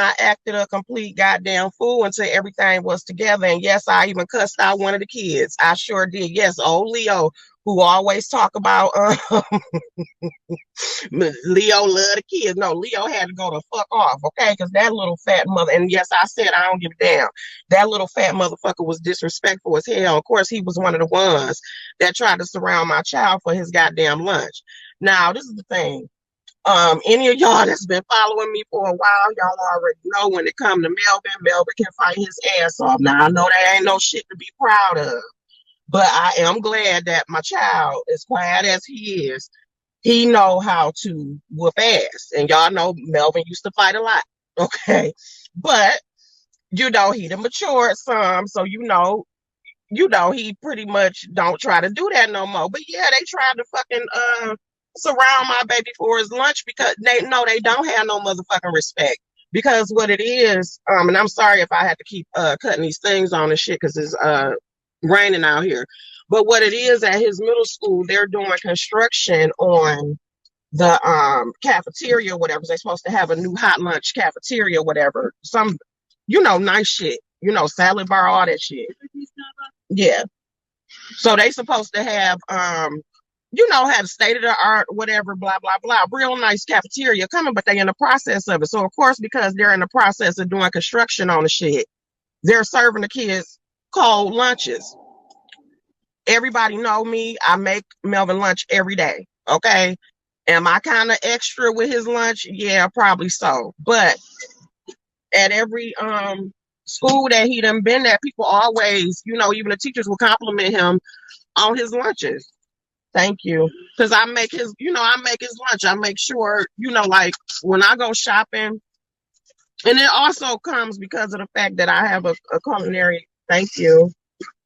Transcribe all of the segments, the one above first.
I acted a complete goddamn fool until everything was together. And yes, I even cussed out one of the kids. I sure did. Yes, old Leo, who always talk about Leo love the kids. No, Leo had to go the fuck off, okay? Because that little fat mother, and yes, I said I don't give a damn. That little fat motherfucker was disrespectful as hell. Of course, he was one of the ones that tried to surround my child for his goddamn lunch. Now, this is the thing. Any of y'all that's been following me for a while, y'all already know when it come to Melvin can fight his ass off. Now I know that ain't no shit to be proud of, but I am glad that my child, as quiet as he is, he know how to whoop ass. And y'all know Melvin used to fight a lot, okay? But he done matured some, so he pretty much don't try to do that no more. But yeah, they tried to fucking surround my baby for his lunch because they know they don't have no motherfucking respect. Because what it is, and I'm sorry if I had to keep cutting these things on and shit because it's raining out here. But what it is at his middle school, they're doing construction on the cafeteria, whatever. They're supposed to have a new hot lunch cafeteria, whatever. Some, nice shit. Salad bar, all that shit. Yeah. So they supposed to have have state of the art, whatever, blah, blah, blah. Real nice cafeteria coming, but they in the process of it. So of course, because they're in the process of doing construction on the shit, they're serving the kids cold lunches. Everybody know me. I make Melvin lunch every day. Okay. Am I kind of extra with his lunch? Yeah, probably so. But at every school that he done been at, people always, even the teachers will compliment him on his lunches. Thank you. Because I make his lunch. I make sure, like when I go shopping, and it also comes because of the fact that I have a culinary, thank you,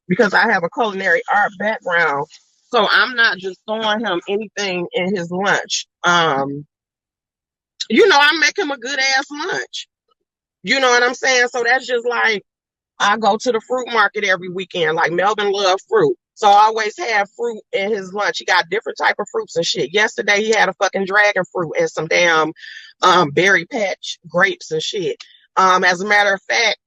because I have a culinary art background. So I'm not just throwing him anything in his lunch. I make him a good ass lunch. You know what I'm saying? So that's just like, I go to the fruit market every weekend. Like Melvin loves fruit. So I always have fruit in his lunch. He got different type of fruits and shit. Yesterday he had a fucking dragon fruit and some damn berry patch grapes and shit. As a matter of fact,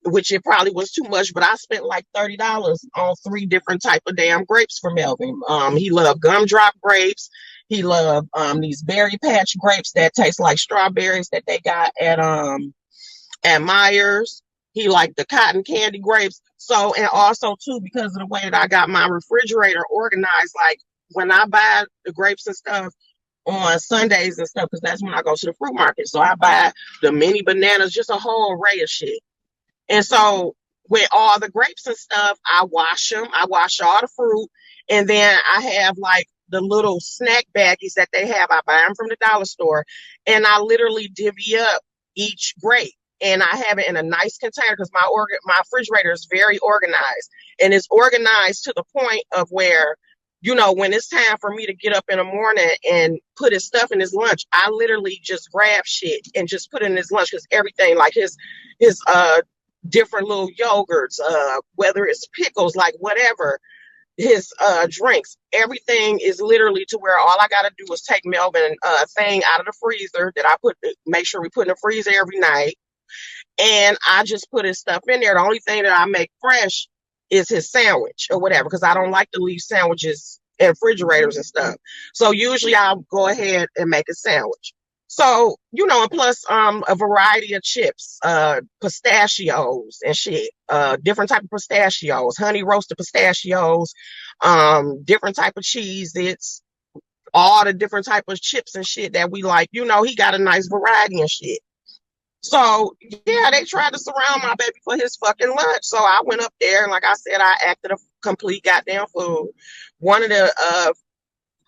which it probably was too much, but I spent like $30 on 3 different type of damn grapes for Melvin. He loved gumdrop grapes. He loved these berry patch grapes that taste like strawberries that they got at Myers. He liked the cotton candy grapes. So, and also too, because of the way that I got my refrigerator organized, like when I buy the grapes and stuff on Sundays and stuff, because that's when I go to the fruit market. So I buy the mini bananas, just a whole array of shit. And so with all the grapes and stuff, I wash them. I wash all the fruit. And then I have like the little snack baggies that they have. I buy them from the dollar store. And I literally divvy up each grape. And I have it in a nice container because my refrigerator is very organized. And it's organized to the point of where, when it's time for me to get up in the morning and put his stuff in his lunch, I literally just grab shit and just put it in his lunch because everything, like his different little yogurts, whether it's pickles, like whatever, his drinks, everything is literally to where all I got to do is take Melvin thing out of the freezer that I make sure we put in the freezer every night. And I just put his stuff in there. The only thing that I make fresh is his sandwich or whatever, because I don't like to leave sandwiches in refrigerators and stuff. So usually I'll go ahead and make a sandwich. So, and plus a variety of chips, pistachios and shit, different type of pistachios, honey roasted pistachios, different type of cheese. It's all the different type of chips and shit that we like. He got a nice variety and shit. So, yeah, they tried to surround my baby for his fucking lunch. So I went up there and like I said, I acted a complete goddamn fool. One of the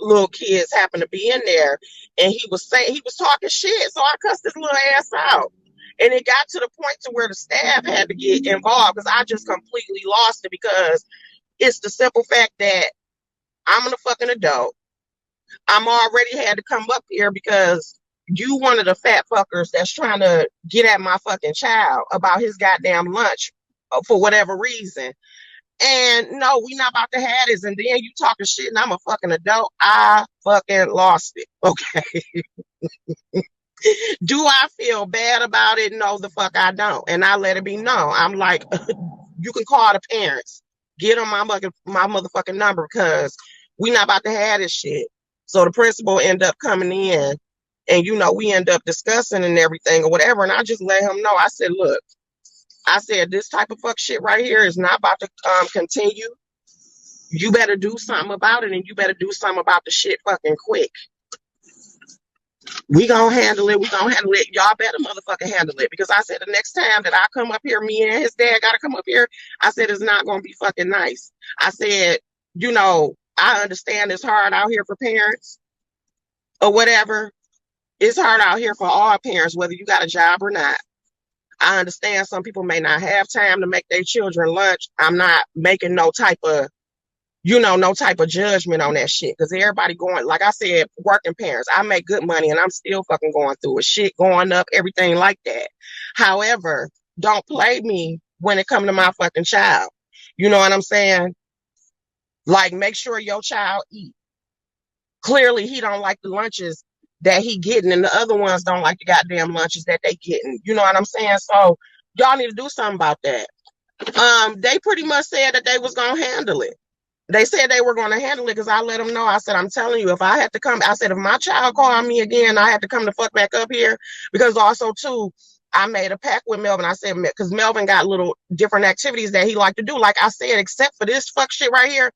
little kids happened to be in there and he was talking shit. So I cussed his little ass out. And it got to the point to where the staff had to get involved because I just completely lost it because it's the simple fact that I'm a fucking adult. I'm already had to come up here because you one of the fat fuckers that's trying to get at my fucking child about his goddamn lunch for whatever reason. And no, we not about to have this. And then you talking shit and I'm a fucking adult. I fucking lost it. Okay. Do I feel bad about it? No, the fuck I don't. And I let it be known. I'm like, you can call the parents. Get them my motherfucking number because we not about to have this shit. So the principal end up coming in and we end up discussing and everything or whatever. And I just let him know. I said, look, I said, this type of fuck shit right here is not about to continue. You better do something about it, and you better do something about the shit fucking quick. We gonna handle it. We gonna handle it. Y'all better motherfucking handle it. Because I said the next time that I come up here, me and his dad gotta come up here. I said it's not gonna be fucking nice. I said, I understand it's hard out here for parents or whatever. It's hard out here for all parents, whether you got a job or not. I understand some people may not have time to make their children lunch. I'm not making no type of judgment on that shit. Because everybody going, like I said, working parents, I make good money and I'm still fucking going through it. Shit going up, everything like that. However, don't play me when it comes to my fucking child. You know what I'm saying? Like, make sure your child eat. Clearly, he don't like the lunches that he getting, and the other ones don't like the goddamn lunches that they getting. You know what I'm saying? So y'all need to do something about that. They pretty much said that they was gonna handle it. They said they were going to handle it because I let them know. I said, I'm telling you, if I had to come, I said, if my child called me again, I had to come the fuck back up here. Because also, too, I made a pact with Melvin. I said, because Melvin got little different activities that he liked to do. Like I said, except for this fuck shit right here,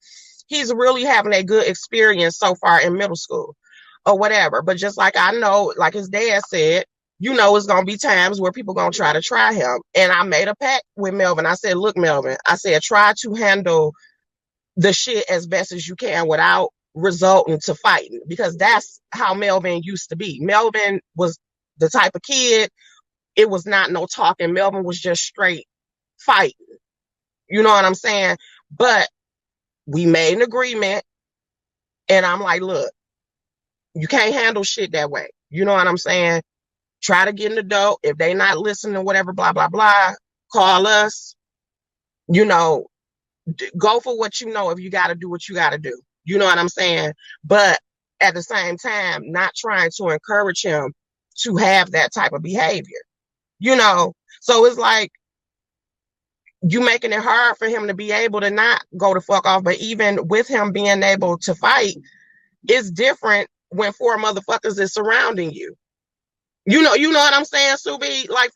he's really having a good experience so far in middle school or whatever. But just like I know, like his dad said, it's going to be times where people going to try him. And I made a pact with Melvin. I said, look, Melvin, I said, try to handle the shit as best as you can without resulting to fighting, because that's how Melvin used to be. Melvin was the type of kid, it was not no talking. Melvin was just straight fighting. You know what I'm saying? But we made an agreement and I'm like, look, you can't handle shit that way. You know what I'm saying? Try to get an adult. If they not listening, whatever, blah, blah, blah, call us. Go for what you know if you got to do what you got to do. You know what I'm saying? But at the same time, not trying to encourage him to have that type of behavior. So it's like you making it hard for him to be able to not go the fuck off. But even with him being able to fight, it's different when 4 motherfuckers is surrounding you. You know what I'm saying, Subi? Like,